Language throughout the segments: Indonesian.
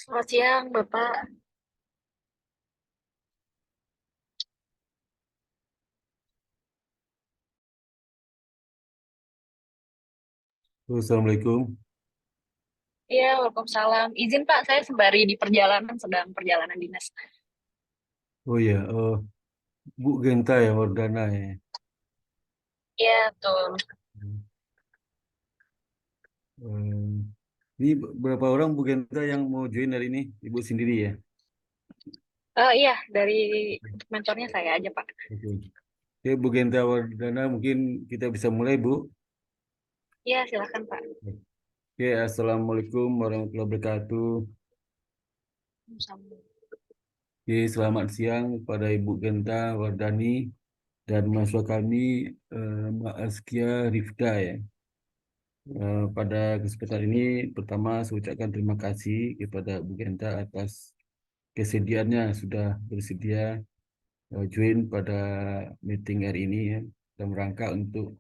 Selamat siang, Bapak. Assalamualaikum. Iya, Waalaikumsalam. Izin, Pak, saya sembari di perjalanan, sedang perjalanan dinas. Oh ya, Bu Genta ya, Wardana ya. Iya, betul. Ini berapa orang Bu Genta yang mau join hari ini? Ibu sendiri ya? Iya, dari untuk mentornya saya aja, Pak. Oke. Oke, Bu Genta Wardana, mungkin kita bisa mulai, Bu. Iya, silakan, Pak. Oke, Assalamualaikum warahmatullahi wabarakatuh. Sama. Oke, selamat siang pada Ibu Genta Wardani dan mahasiswa kami, Mbak Askia Rifda ya. Pada kesempatan ini, pertama saya ucapkan terima kasih kepada Bu Genta atas kesediaannya sudah bersedia join pada meeting hari ini ya, dalam rangka untuk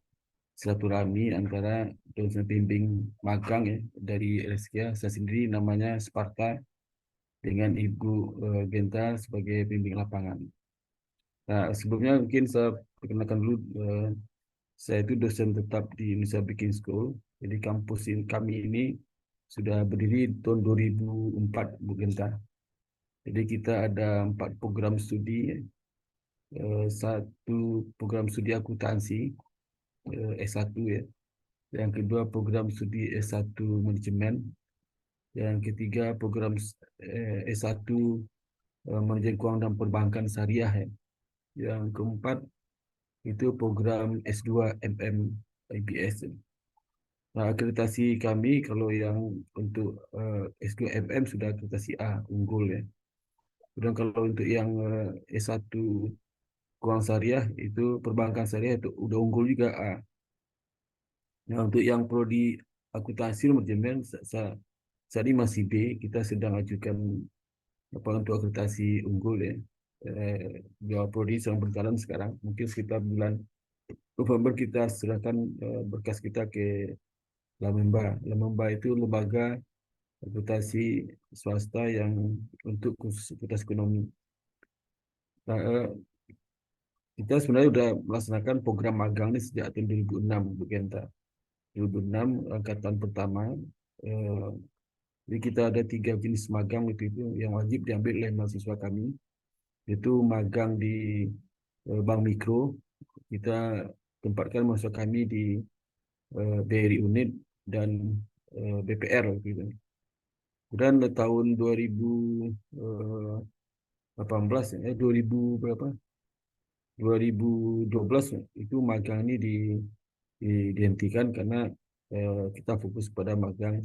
silaturahmi antara dosen pembimbing magang ya dari LSK. Saya sendiri namanya Sparta dengan Ibu Genta sebagai pembimbing lapangan. Nah, sebelumnya mungkin saya perkenalkan dulu, saya itu dosen tetap di Indonesia Baking School. Jadi kami ini sudah berdiri tahun 2004, Bu Genta. Jadi kita ada 4 program studi ya. Satu program studi akuntansi S1 ya. Yang kedua program studi S1 manajemen. Yang ketiga program S1 manajemen keuangan dan perbankan syariah ya. Yang keempat itu program S2 MM IBS. Nah, akreditasi kami kalau yang untuk S2 MM sudah akreditasi A unggul ya. Kemudian kalau untuk yang S1 keuangan syariah itu perbankan syariah itu udah unggul juga A. Nah, untuk yang prodi akuntansi manajemen saat ini masih B. Kita sedang ajukan apa untuk akreditasi unggul ya. Dua prodi sedang berjalan sekarang. Mungkin sekitar bulan November kita serahkan berkas kita ke Lamemba. Lamemba itu lembaga akreditasi swasta yang untuk khusus akreditasi ekonomi. Nah, kita sebenarnya sudah melaksanakan program magang ini sejak tahun 2006, Bu Genta. 2006 angkatan pertama. Eh, jadi kita ada 3 jenis magang itu yang wajib diambil oleh mahasiswa kami. Itu magang di Bank Mikro. Kita tempatkan mahasiswa kami di BRI Unit dan BPR gitu. Kemudian tahun 2018 ya, 2000 berapa? 2012 itu magang ini dihentikan karena kita fokus pada magang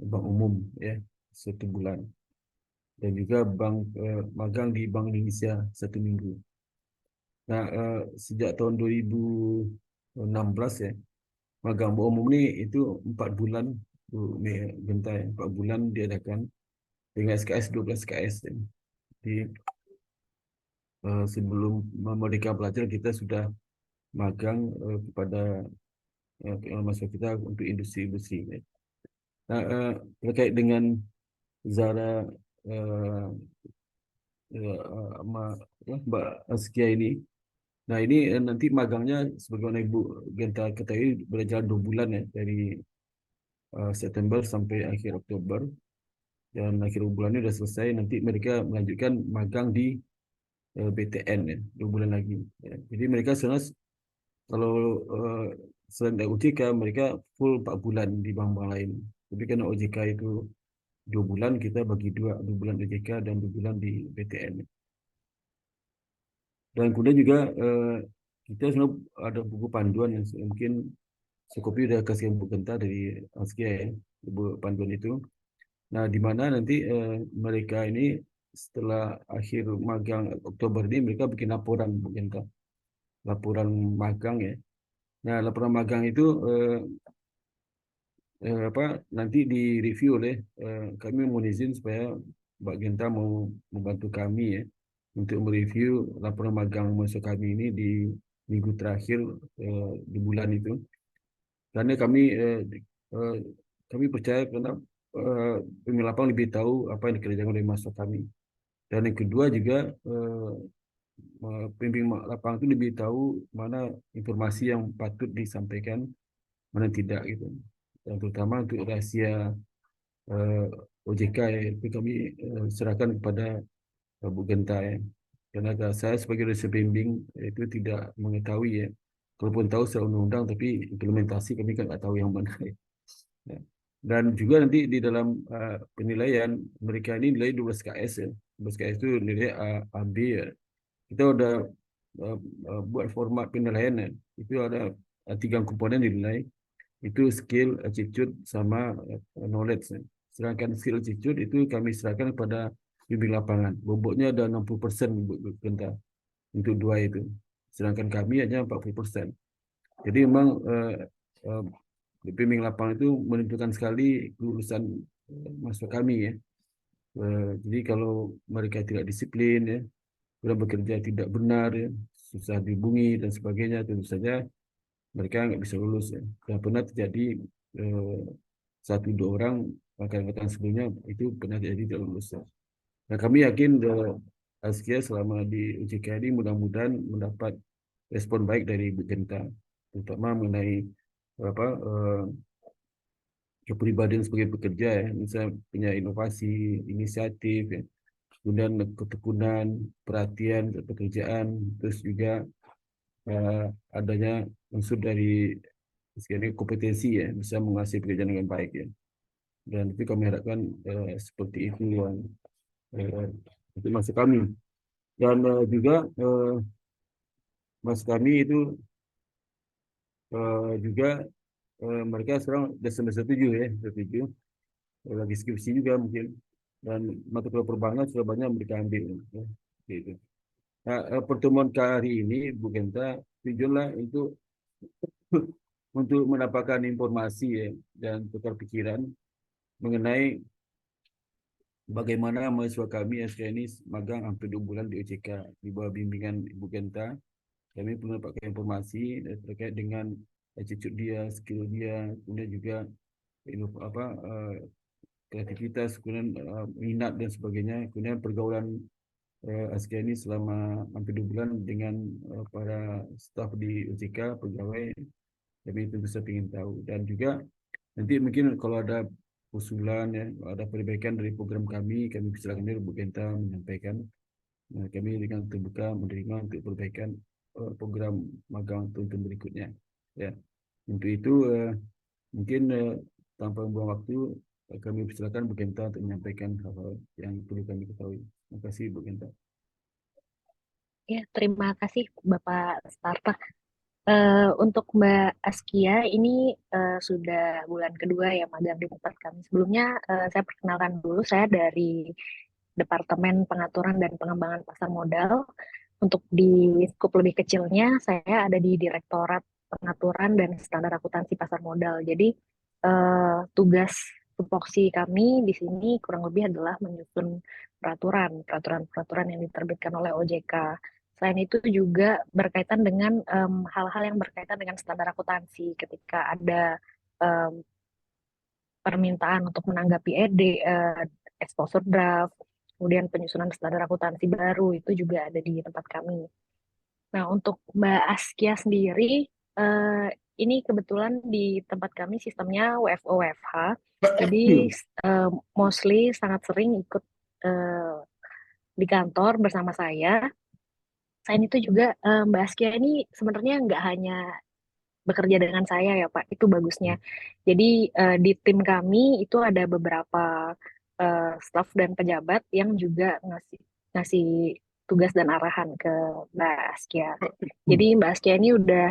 bank umum ya 1 bulan dan juga magang di Bank Indonesia 1 minggu. Nah, sejak tahun 2016 ya, magang bank umum ini itu 4 bulan, Bu Genta ya, 4 bulan diadakan dengan SKS 12 SKS ya. Jadi sebelum Merdeka Belajar kita sudah magang kepada mahasiswa kita untuk industri-industri ya. Nah, terkait dengan Zara eh, Mbak Askia ini. Nah, ini nanti magangnya sebagaimana Ibu Genta ketahui berjalan 2 bulan ya dari September sampai akhir Oktober dan akhir bulan ini sudah selesai. Nanti mereka melanjutkan magang di BTN ya 2 bulan lagi. Ya. Jadi mereka sebenarnya kalau eh, selain dari OJK mereka full 4 bulan di bank-bank lain. Tapi karena OJK itu 2 bulan kita bagi 2 bulan OJK dan 2 bulan di BTN. Dan kemudian juga kita sebenarnya ada buku panduan yang mungkin sekopi udah kasih buku Genta dari Askia ya, buku panduan itu. Nah, di mana nanti mereka ini setelah akhir magang Oktober ini mereka bikin laporan Bu Genta, laporan magang ya. Nah, laporan magang itu apa nanti direview oleh kami mohon izin supaya Mbak Genta mau membantu kami ya untuk mereview laporan magang mahasiswa kami ini di minggu terakhir di bulan itu. Karena eh, kami percaya karena pemimpin lapangan lebih tahu apa yang dikerjakan oleh mahasiswa kami. Dan yang kedua juga pembimbing lapangan itu lebih tahu mana informasi yang patut disampaikan, mana tidak gitu. Dan terutama untuk rahasia eh, OJK ya, itu kami serahkan kepada Bu Genta ya. Karena saya sebagai dosen pembimbing itu tidak mengetahui ya. Kalaupun tahu secara undang-undang, tapi implementasi kami kan nggak tahu yang mana. Ya. Dan juga nanti di dalam penilaian mereka ini nilai 12 KS ya. 12 KS itu nilai AB ya. Kita udah uh, buat format penilaian ya. Itu ada tiga komponen dinilai. Itu skill, attitude, sama knowledge ya. Sedangkan skill attitude itu kami serahkan kepada bimbing lapangan. Bobotnya ada 60% Genta untuk dua itu. Sedangkan kami hanya 40%. Jadi memang uh, bimbing lapangan itu menentukan sekali kelulusan mahasiswa kami ya. Jadi kalau mereka tidak disiplin ya, sudah bekerja tidak benar ya, susah dihubungi dan sebagainya, tentu saja mereka nggak bisa lulus ya. Dan pernah terjadi eh, satu dua orang angkatan sebelumnya itu pernah terjadi tidak lulus ya. Nah kami yakin Askia selama di UJK ini mudah-mudahan mendapat respon baik dari Bu Genta, terutama mengenai apa kepribadian sebagai pekerja ya, misalnya punya inovasi, inisiatif, ya. Kemudian ketekunan, perhatian, pekerjaan, terus juga eh, adanya unsur dari sekali kompetensi ya, bisa menguasai pekerjaan dengan baik ya. Dan itu kami harapkan seperti itu yang eh, untuk masa kami. Dan juga mas kami itu juga mereka sekarang sudah semester 7 ya, semester 7. Lagi skripsi juga mungkin. Dan mata kuliah perbankan sudah banyak mereka ambil ya. Gitu. Nah, pertemuan hari ini Bu Genta tujuanlah untuk untuk mendapatkan informasi ya, dan tukar pikiran mengenai bagaimana mahasiswa kami SK ini magang hampir 2 bulan di OJK di bawah bimbingan Ibu Genta. Kami perlu mendapatkan informasi terkait dengan attitude dia, skill dia, kemudian juga apa kreativitas, kemudian minat dan sebagainya, kemudian pergaulan Askia ini selama hampir 2 bulan dengan para staf di OJK, pegawai, kami tentu saja ingin tahu. Dan juga nanti mungkin kalau ada usulan ya, ada perbaikan dari program kami persilakan dari Bu Genta menyampaikan. Nah, kami dengan terbuka menerima untuk perbaikan program magang tahun berikutnya. Ya, untuk itu mungkin tanpa membuang waktu kami persilakan Bu Genta untuk menyampaikan hal-hal yang perlu kami ketahui. Terima kasih Bu Genta. Ya, terima kasih Bapak Starta. Untuk Mbak Askia, ini sudah bulan kedua ya magang di tempat kami. Sebelumnya saya perkenalkan dulu, saya dari Departemen Pengaturan dan Pengembangan Pasar Modal. Untuk di skup lebih kecilnya, saya ada di Direktorat Pengaturan dan Standar Akuntansi Pasar Modal. Jadi tugas tupoksi kami di sini kurang lebih adalah menyusun peraturan-peraturan yang diterbitkan oleh OJK. Selain itu juga berkaitan dengan hal-hal yang berkaitan dengan standar akuntansi ketika ada em, permintaan untuk menanggapi exposure draft, kemudian penyusunan standar akuntansi baru itu juga ada di tempat kami. Nah, untuk Mbak Askia sendiri, eh, ini kebetulan di tempat kami sistemnya WFO WFH, jadi mostly sangat sering ikut eh, di kantor bersama saya. Selain itu juga Mbak Askia ini sebenarnya nggak hanya bekerja dengan saya ya Pak, itu bagusnya. Jadi di tim kami itu ada beberapa staf dan pejabat yang juga ngasih ngasih tugas dan arahan ke Mbak Askia. Jadi Mbak Askia ini udah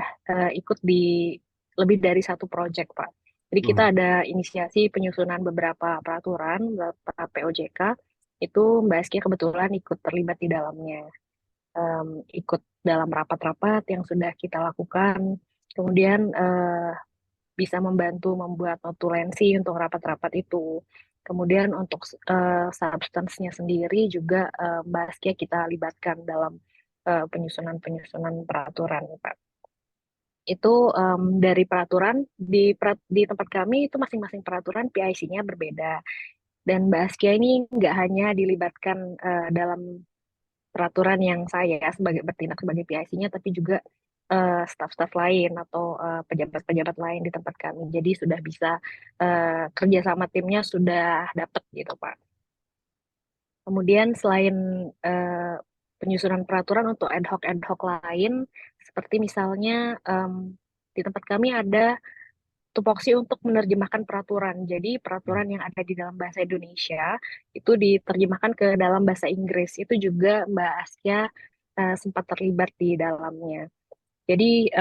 ikut di lebih dari satu proyek Pak. Jadi kita ada inisiasi penyusunan beberapa peraturan, beberapa POJK, itu Mbak Askia kebetulan ikut terlibat di dalamnya, ikut dalam rapat-rapat yang sudah kita lakukan, kemudian bisa membantu membuat notulensi untuk rapat-rapat itu. Kemudian untuk substance-nya sendiri juga Mbak Askia kita libatkan dalam penyusunan-penyusunan peraturan, Pak. Itu dari peraturan di tempat kami itu masing-masing peraturan PIC-nya berbeda. Dan Mbak Askia ini nggak hanya dilibatkan dalam peraturan yang saya sebagai bertindak sebagai PIC-nya, tapi juga staf-staf lain atau pejabat-pejabat lain di tempat kami. Jadi sudah bisa kerja sama timnya sudah dapat gitu, Pak. Kemudian selain eh, penyusunan peraturan untuk ad hoc lain, seperti misalnya di tempat kami ada tupoksi untuk menerjemahkan peraturan. Jadi peraturan yang ada di dalam bahasa Indonesia itu diterjemahkan ke dalam bahasa Inggris. Itu juga Mbak Asya sempat terlibat di dalamnya. Jadi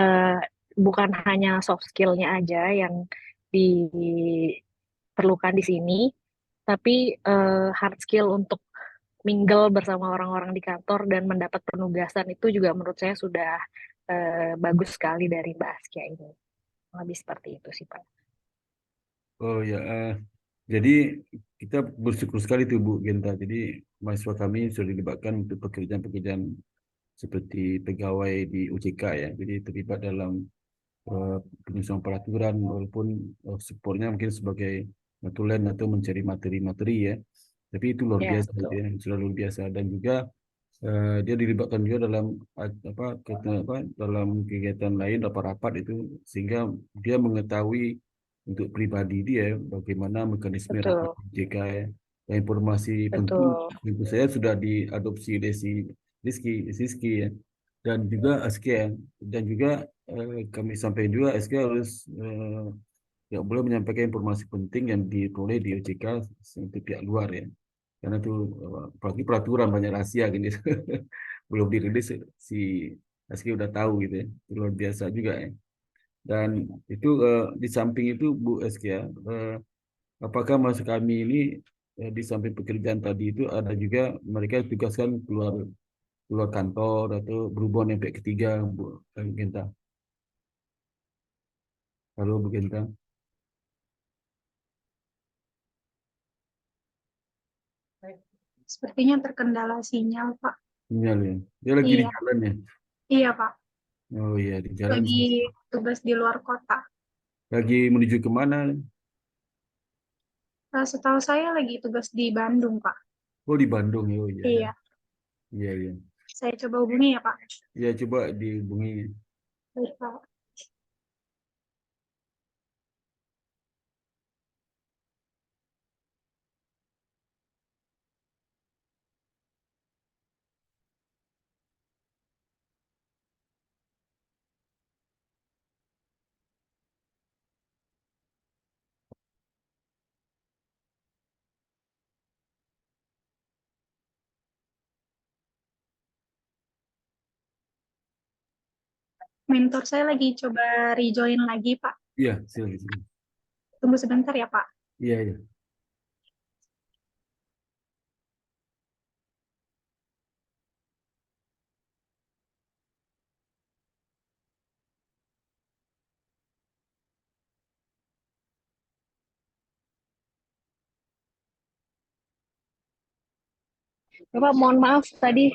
bukan hanya soft skill-nya aja yang diperlukan di sini, tapi hard skill untuk mingle bersama orang-orang di kantor dan mendapat penugasan itu juga menurut saya sudah bagus sekali dari Mbak Askia ini. Lebih seperti itu sih, Pak. Oh ya, jadi kita bersyukur sekali tuh Bu Genta. Jadi mahasiswa kami sudah dilibatkan untuk pekerjaan-pekerjaan seperti pegawai di OJK ya. Jadi terlibat dalam eh, penyusunan peraturan walaupun supportnya mungkin sebagai notulen atau mencari materi-materi ya. Tapi itu luar Ya, biasa gitu betul. ya, sudah luar biasa dan juga dia dilibatkan juga dalam dalam kegiatan lain rapat-rapat itu sehingga dia mengetahui untuk pribadi dia bagaimana mekanisme rapat Betul. JK ya. Dan informasi penting Betul. tentu saya sudah diadopsi oleh si Siski ya dan juga Askia dan juga kami sampaikan juga Askia harus tidak boleh menyampaikan informasi penting yang diperoleh di OJK untuk pihak luar ya karena itu apalagi peraturan banyak rahasia gini belum dirilis si Aski udah tahu gitu ya itu luar biasa juga ya dan itu di samping itu Bu Aski ya apakah masuk kami ini di samping pekerjaan tadi itu ada juga mereka tugaskan keluar keluar kantor atau berhubungan dengan pihak ketiga Bu Genta. Halo Bu Genta. Sepertinya terkendala sinyal, Pak. Sinyal ya dia lagi di Iya, jalan ya. iya, Pak. Oh iya di jalan Lagi tugas di luar kota. lagi menuju kemana. Setahu saya lagi tugas di Bandung, Pak. Oh di Bandung ya oh iya Iya, iya iya. saya coba hubungi ya, Pak. Ya coba dihubungi. Baik, Pak. Mentor saya lagi coba rejoin lagi, Pak. Iya, silakan. Silakan. Tunggu sebentar ya, Pak. Iya, iya. Bapak, mohon maaf tadi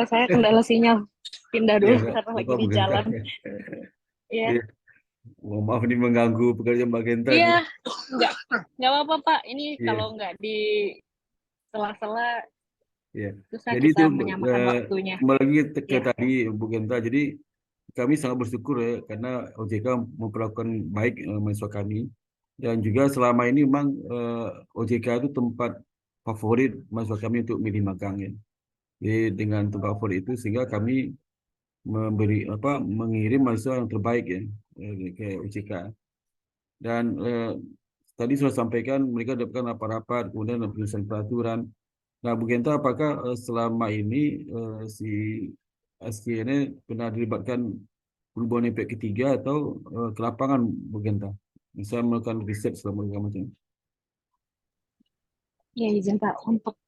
saya kendala sinyal. Pindah Iya, dulu Kak. karena lagi Bapak di Bu Genta. jalan. Iya. Iya. Maaf ini mengganggu pekerjaan Mbak Genta Iya, nih. nggak, nggak apa-apa, Pak. Ini kalau Iya, nggak di sela-sela, iya. susah Jadi kita itu menyamakan waktunya. kembali lagi ke Ya, tadi Bu Genta. Jadi kami sangat bersyukur ya karena OJK memperlakukan baik mahasiswa kami dan juga selama ini memang OJK itu tempat favorit mahasiswa kami untuk milih magang ya. Jadi dengan tempat favorit itu sehingga kami memberi mengirim mahasiswa yang terbaik ya ke UCK dan tadi sudah sampaikan mereka dapatkan rapat-rapat kemudian ada penyusunan peraturan. Nah, Bu Genta, apakah selama ini si SK ini pernah dilibatkan perubahan efek ketiga atau ke lapangan, Bu Genta? Misalnya melakukan riset selama macam. ya izin Pak. Untuk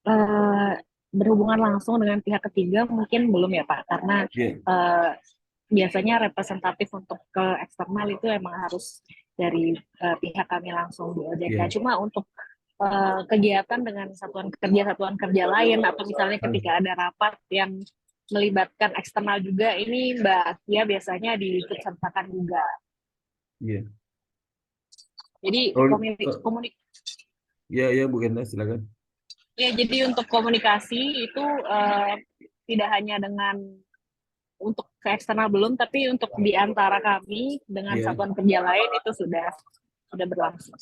berhubungan langsung dengan pihak ketiga mungkin belum ya Pak, karena Iya, eh, biasanya representatif untuk ke eksternal itu emang harus dari pihak kami langsung di OJK. iya, Cuma untuk kegiatan dengan satuan kerja lain, atau misalnya Ah, ketika ada rapat yang melibatkan eksternal juga, ini Mbak Akia biasanya diikut sertakan juga. iya. Jadi Kalau ya ya Bu Genta silakan. ya, jadi untuk komunikasi itu tidak hanya dengan untuk ke eksternal belum, tapi untuk di antara kami dengan Iya. satuan kerja lain itu sudah berlangsung.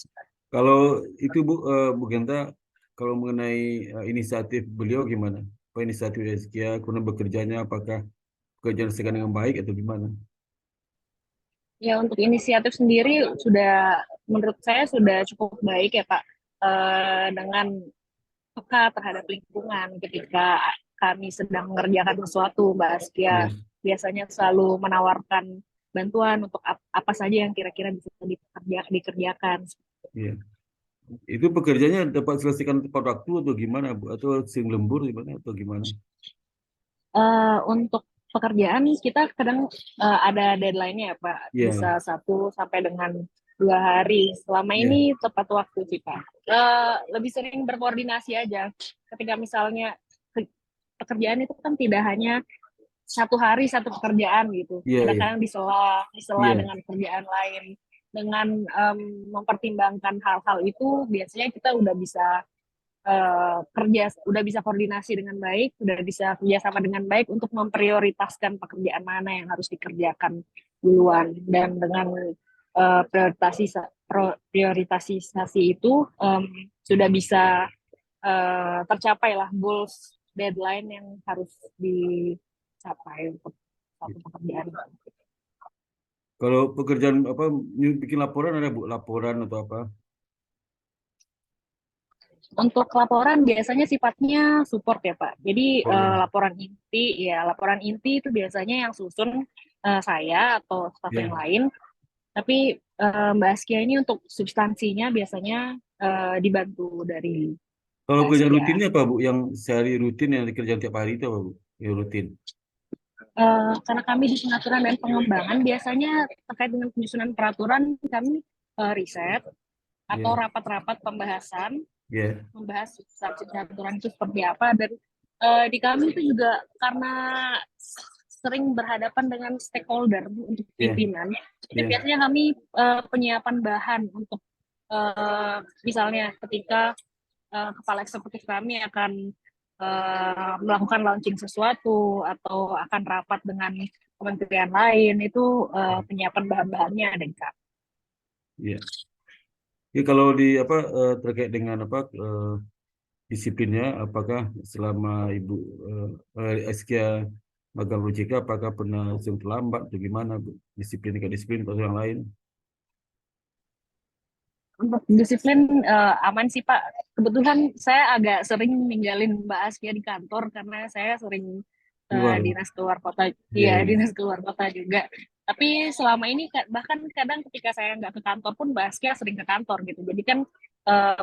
Kalau itu Bu Genta, kalau mengenai inisiatif beliau gimana? Apa inisiatif Zaskia? Kemudian bekerjanya apakah bekerja dengan baik atau gimana? Ya, untuk inisiatif sendiri menurut saya sudah cukup baik ya Pak, dengan peka terhadap lingkungan ketika kami sedang mengerjakan sesuatu. Mbak Askia Iya, biasanya selalu menawarkan bantuan untuk apa saja yang kira-kira bisa dikerjakan. iya. Itu pekerjaannya dapat selesaikan tepat waktu atau gimana, Bu? Atau sering lembur gimana atau gimana? Untuk pekerjaan kita kadang ada deadline-nya ya Pak, Iya, bisa 1 sampai dengan 2 hari. Selama iya, ini tepat waktu sih Pak. Lebih sering berkoordinasi aja. Ketika misalnya pekerjaan itu kan tidak hanya 1 hari 1 pekerjaan gitu. iya, iya, Kadang-kadang disela iya, dengan kerjaan lain. Dengan mempertimbangkan hal-hal itu, biasanya kita udah bisa koordinasi dengan baik, udah bisa kerjasama dengan baik untuk memprioritaskan pekerjaan mana yang harus dikerjakan duluan. Dan dengan prioritasasi itu sudah bisa tercapai lah goals deadline yang harus dicapai untuk iya. satu pekerjaan. Kalau pekerjaan apa bikin laporan ada Bu, laporan atau apa? Untuk laporan biasanya sifatnya support ya Pak. Jadi Oh iya, laporan inti itu biasanya yang susun saya atau staf yang iya. lain. Tapi Mbak Askia ini untuk substansinya biasanya dibantu dari Kalau Mbak kerjaan Askia. rutinnya apa Bu? Yang sehari rutin yang dikerjakan tiap hari itu apa Bu? Yang rutin. Karena kami di pengaturan dan pengembangan, biasanya terkait dengan penyusunan peraturan kami riset atau Iya, rapat-rapat pembahasan, iya, membahas substansi aturan itu seperti apa. Dan di kami itu juga karena sering berhadapan dengan stakeholder untuk iya, pimpinan, jadi iya, biasanya kami penyiapan bahan untuk misalnya ketika kepala eksekutif kami akan melakukan launching sesuatu atau akan rapat dengan kementerian lain, itu penyiapan bahan-bahannya ada di kami. iya. Jadi kalau di apa terkait dengan apa disiplinnya, apakah selama Ibu Askia magang OJK, apakah pernah sering terlambat atau gimana Bu? Disiplin ke disiplin atau yang lain? Untuk disiplin aman sih Pak. Kebetulan saya agak sering ninggalin Mbak Askia di kantor karena saya sering Keluar. dinas keluar kota, Iya, iya iya, dinas keluar kota juga. Tapi selama ini bahkan kadang ketika saya nggak ke kantor pun Mbak Askia sering ke kantor gitu. Jadi kan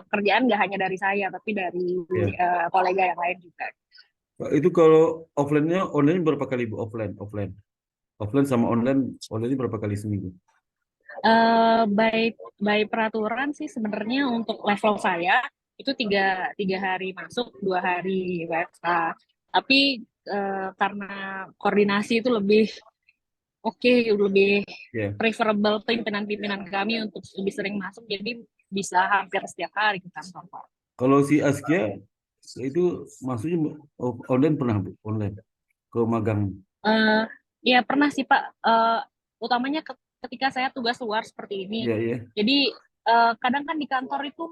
pekerjaan nggak hanya dari saya, tapi dari iya. kolega yang lain juga. Pak, itu kalau offline-nya, online berapa kali Bu? Offline, offline. Offline sama online, online berapa kali seminggu? By peraturan sih sebenarnya untuk level saya itu tiga hari masuk, 2 hari WFH. Tapi karena koordinasi itu lebih Ya. preferable pimpinan-pimpinan kami untuk lebih sering masuk, jadi bisa hampir setiap hari ke kantor Pak. Kalau si Askia itu maksudnya online pernah Bu? Online ke magang. Eh, ya pernah sih Pak. Utamanya ketika saya tugas luar seperti ini. Iya, iya. Jadi kadang kan di kantor itu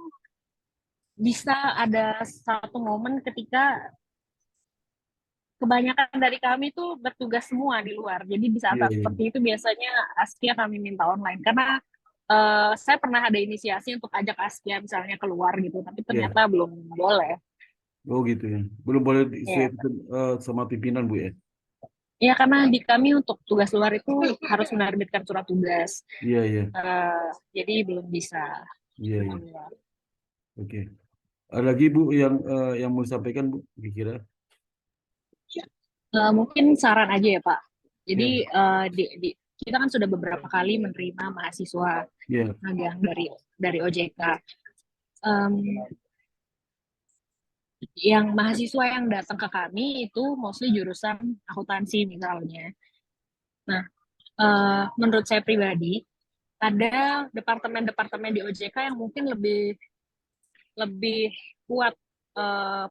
bisa ada satu momen ketika kebanyakan dari kami tuh bertugas semua di luar. Jadi di Iya, saat-saat iya. seperti itu biasanya Askia kami minta online. Karena saya pernah ada inisiasi untuk ajak Askia misalnya keluar gitu, tapi Iya. ternyata belum boleh. Oh gitu ya. Belum boleh Ya, sama pimpinan Bu ya. ya karena di kami untuk tugas luar itu harus menerbitkan surat tugas. Iya, iya. Jadi belum bisa Iya, iya. keluar. Oke. Ada lagi Bu yang mau disampaikan Bu, kira-kira? Mungkin saran aja ya Pak. Jadi Ya, kita kan sudah beberapa kali menerima mahasiswa ya, magang dari OJK. Em, yang mahasiswa yang datang ke kami itu mostly jurusan akuntansi misalnya. Nah, menurut saya pribadi, ada departemen-departemen di OJK yang mungkin lebih lebih kuat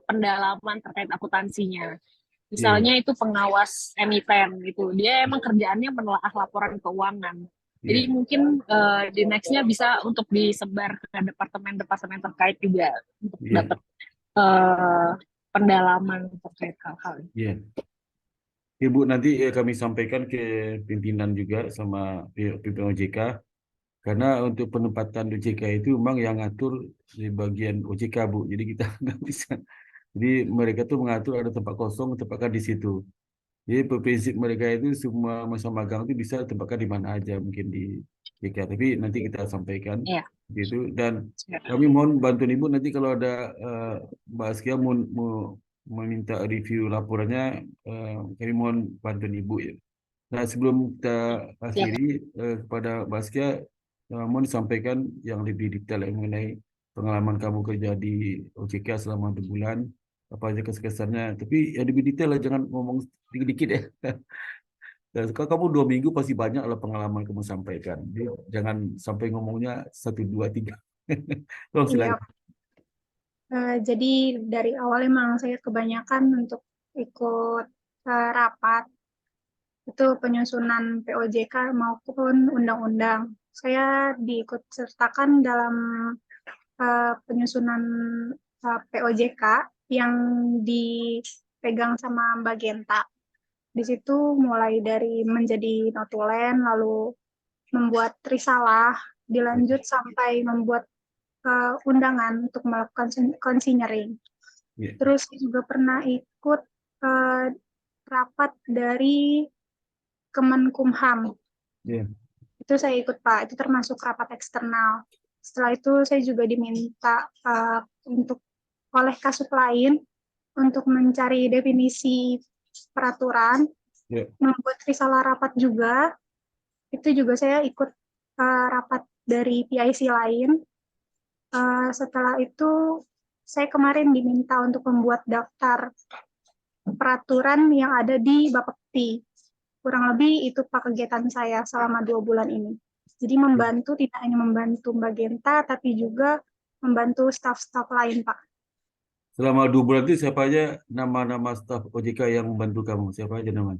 pendalaman terkait akuntansinya. Iya, Misalnya itu pengawas emiten gitu. Dia emang kerjaannya menelaah laporan keuangan. Jadi iya, mungkin di nextnya bisa untuk disebar ke departemen-departemen terkait juga untuk iya, dapat eh, pendalaman terkait hal-hal ini. iya. Ibu nanti kami sampaikan ke pimpinan juga sama pimpinan OJK. Karena untuk penempatan OJK itu memang yang ngatur di bagian OJK, Bu. Jadi kita nggak bisa. Jadi mereka tuh mengatur ada tempat kosong, tempatkan di situ. Jadi prinsip mereka itu semua masa magang itu bisa tempatkan di mana aja, mungkin di OJK. Tapi nanti kita sampaikan Ya, gitu. Dan silakan. kami mohon bantuan Ibu nanti kalau ada Mbak Askia mau meminta review laporannya, kami mohon bantuan Ibu ya. Nah, sebelum kita Siap. akhiri kepada Mbak Askia, mohon disampaikan yang lebih detail mengenai pengalaman kamu kerja di OJK selama 2 bulan, apa aja kesan-kesannya. Tapi yang lebih detail lah, jangan ngomong dikit-dikit ya. Dan kalau kamu 2 minggu pasti banyak lah pengalaman kamu sampaikan. Jadi, jangan sampai ngomongnya 1, 2, 3. Tolong Iya, silakan. jadi dari awal emang saya kebanyakan untuk ikut rapat itu penyusunan POJK maupun undang-undang. Saya diikut sertakan dalam penyusunan POJK yang dipegang sama Mbak Genta. Di situ mulai dari menjadi notulen, lalu membuat risalah, dilanjut sampai membuat undangan untuk melakukan konsinyering. Ya, Terus saya juga pernah ikut uh, rapat dari Kemenkumham. ya, Itu saya ikut Pak, itu termasuk rapat eksternal. Setelah itu saya juga diminta untuk oleh Kasub lain untuk mencari definisi peraturan, ya. membuat risalah rapat juga. Itu juga saya ikut rapat dari PIC lain. Setelah itu saya kemarin diminta untuk membuat daftar peraturan yang ada di Bapepti. Kurang lebih itu Pak kegiatan saya selama 2 bulan ini. Jadi membantu tidak hanya membantu Mbak Genta, tapi juga membantu staf-staf lain Pak. Selama 2 bulan itu siapa aja nama-nama staf OJK yang membantu kamu? Siapa aja namanya?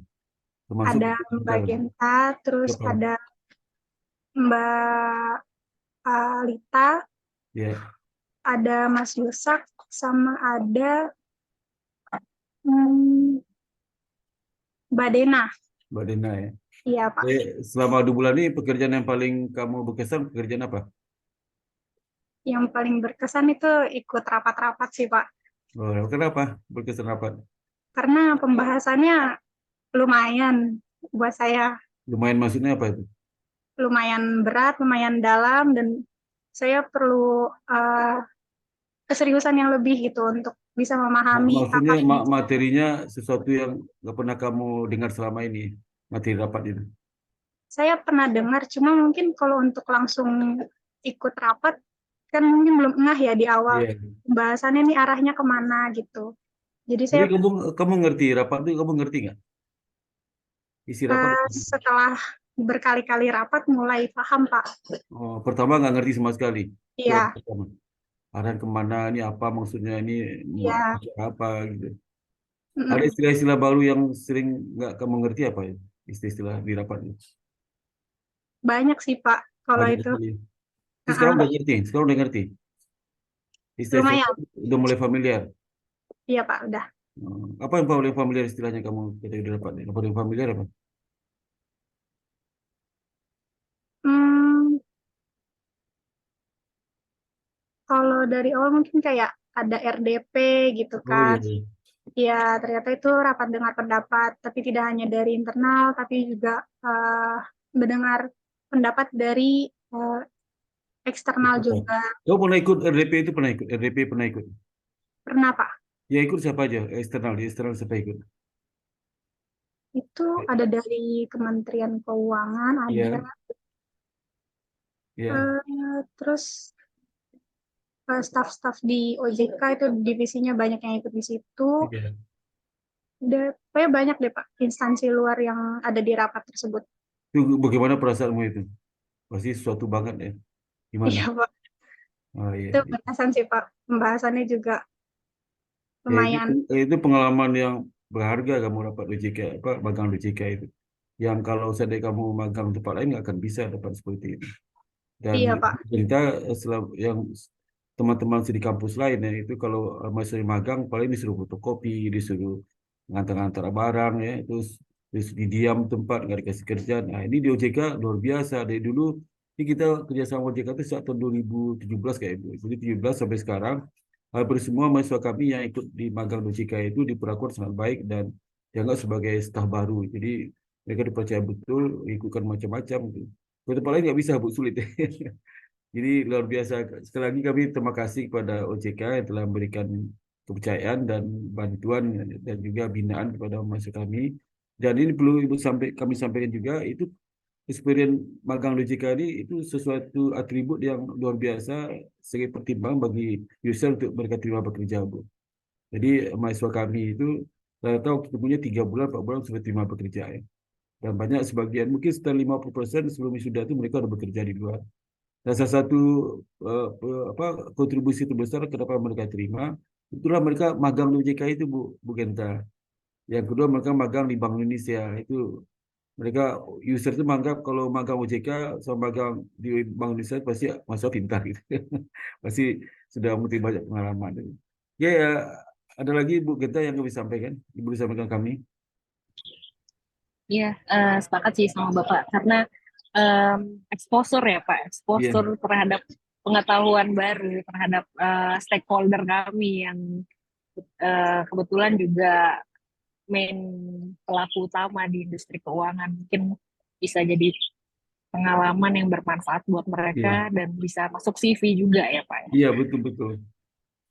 Termasuk Ada Mbak sekarang. Genta, terus Siapa? ada Mbak Lita, Ya, ada Mas Yusak, sama ada hmm, Mbak Dena. Mbak Dena ya. Iya Pak. Selama 2 bulan ini pekerjaan yang paling kamu berkesan pekerjaan apa? Yang paling berkesan itu ikut rapat-rapat sih Pak. Oh, kenapa berkesan apa? Karena pembahasannya lumayan buat saya, Lumayan maksudnya apa itu? lumayan berat, lumayan dalam, dan saya perlu keseriusan yang lebih gitu untuk bisa memahami apa Maksudnya yang dibicarakan. materinya sesuatu yang nggak pernah kamu dengar selama ini, materi rapat itu. Saya pernah dengar, cuma mungkin kalau untuk langsung ikut rapat, kan mungkin belum ngeh ya di awal. Iya. Pembahasannya nih arahnya kemana gitu. Jadi Tapi saya kamu ngerti rapat itu kamu ngerti nggak? Isi rapat? setelah berkali-kali rapat mulai paham Pak. Oh, pertama nggak ngerti sama sekali. Itu yang Iya, pertama. Arahan kemana ini apa maksudnya ini iya. apa gitu. Ada Mm, istilah-istilah baru yang sering nggak kamu ngerti apa ya? Istilah-istilah di rapat itu. banyak sih Pak kalau Banyak itu. sekali. Tapi sekarang Uh-uh. udah ngerti. Sekarang udah ngerti. Istilah-istilah Lumayan. udah mulai familiar. Iya Pak, udah. Apa yang paling familiar istilahnya kamu ketika di rapat? Yang paling familiar apa? Hmm, kalau dari awal mungkin kayak ada RDP gitu Oh iya, kan. iya. Ya, ternyata itu rapat dengar pendapat, tapi tidak hanya dari internal, tapi juga mendengar pendapat dari eksternal juga. Kamu pernah ikut RDP itu pernah ikut? RDP pernah ikut? Pernah Pak, Ya ikut siapa aja? Eksternal, di eksternal siapa ikut? itu ada dari Kementerian Keuangan, ada Iya, iya. terus Staff-staff di OJK itu divisinya banyak yang ikut di situ. Iya. Pokoknya banyak deh Pak instansi luar yang ada di rapat tersebut. Itu bagaimana perasaanmu itu? Pasti sesuatu banget ya. Gimana? Iya Pak, Oh itu iya. bahasan sih Pak. Pembahasannya juga Ya, lumayan. itu pengalaman yang berharga kamu dapat OJK, apa magang OJK itu. Yang kalau seandainya kamu magang di tempat lain nggak akan bisa dapat seperti itu. Dan Iya Pak, kita yang teman-teman di kampus lain ya itu kalau masih magang paling disuruh fotokopi, disuruh ngantar-ngantar barang ya, terus didiam tempat nggak dikasih kerjaan. Nah ini di OJK luar biasa dari dulu. Ini kita kerjasama OJK itu sejak tahun 2017 kayak itu. Jadi 17 sampai sekarang hampir semua mahasiswa kami yang ikut di magang di OJK itu diperlakukan sangat baik dan dianggap sebagai staf baru. Jadi mereka dipercaya betul, ikutkan macam-macam. Gitu. Kalau tempat lain nggak bisa, Bu, sulit. Jadi luar biasa. Sekali lagi kami terima kasih kepada OJK yang telah memberikan kepercayaan dan bantuan dan juga binaan kepada mahasiswa kami. Dan ini perlu Ibu kami sampaikan juga, itu experience magang di OJK ini itu sesuatu atribut yang luar biasa sebagai pertimbangan bagi user untuk mereka terima bekerja, Bu. Jadi mahasiswa kami itu tahu kita punya 3 bulan, 4 bulan sudah terima bekerja ya. Dan banyak sebagian, mungkin sekitar 50% sebelum wisuda itu mereka sudah bekerja di luar. Dan salah satu apa kontribusi terbesar kenapa mereka terima itulah mereka magang di OJK itu Bu Genta. Yang kedua mereka magang di Bank Indonesia itu mereka user itu menganggap kalau magang OJK sama magang di Bank Indonesia pasti masuk pintar gitu. Pasti sudah memiliki banyak pengalaman. Ya, ya, ada lagi Bu Genta yang kami sampaikan, Ibu disampaikan kami. Iya, sepakat sih sama Bapak karena em, exposure ya Pak, Iya, exposure terhadap pengetahuan baru terhadap stakeholder kami yang kebetulan juga main pelaku utama di industri keuangan. Mungkin bisa jadi pengalaman yang bermanfaat buat iya, mereka dan bisa masuk CV juga ya Pak. iya, betul betul.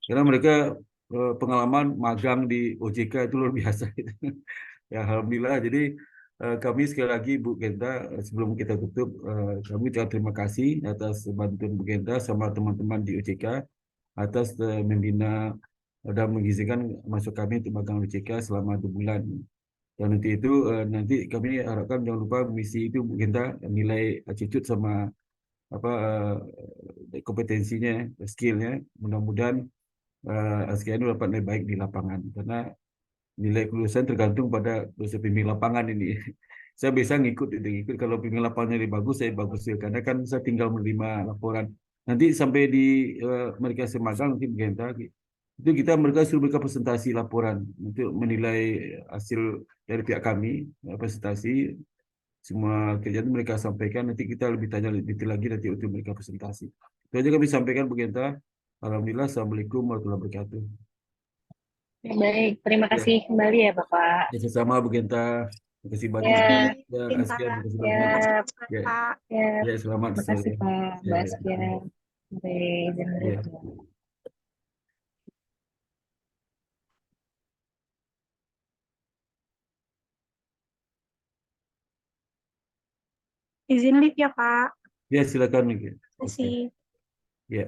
Karena mereka pengalaman magang di OJK itu luar biasa. Ya, alhamdulillah. Jadi kami sekali lagi Bu Genta, sebelum kita tutup, kami ucapkan terima kasih atas bantuan Bu Genta sama teman-teman di OJK atas membina dan mengizinkan masuk kami untuk magang OJK selama 2 bulan. Dan nanti itu nanti kami harapkan jangan lupa misi itu Bu Genta nilai attitude sama apa kompetensinya, skillnya. Mudah-mudahan SKN dapat lebih baik di lapangan karena nilai kelulusan tergantung pada dosen pembimbing lapangan ini. Saya bisa ngikut kalau pembimbing lapangannya lebih bagus, saya bagus ya. Karena kan saya tinggal menerima laporan. Nanti sampai di mereka semagang nanti bergenta, itu mereka suruh mereka presentasi laporan untuk menilai hasil dari pihak kami, presentasi semua kerjaan mereka sampaikan. Nanti kita lebih tanya lebih detail lagi nanti untuk mereka presentasi. Itu aja kami sampaikan bergenta. Alhamdulillah, Assalamualaikum warahmatullahi wabarakatuh. Baik, terima Ya. kasih kembali ya Bapak. Ya, sama Bu Genta. Terima kasih banyak. Ya, kasih Ya, Cinta, Askia, terima kasih banyak. ya, Ya, Pak. ya, ya selamat terima sore. kasih Pak Ya, Mbak ya. Askia. Sampai izin Ya. berikutnya. Izin live ya Pak. Ya, silakan Miki. Terima Oke. kasih. Ya.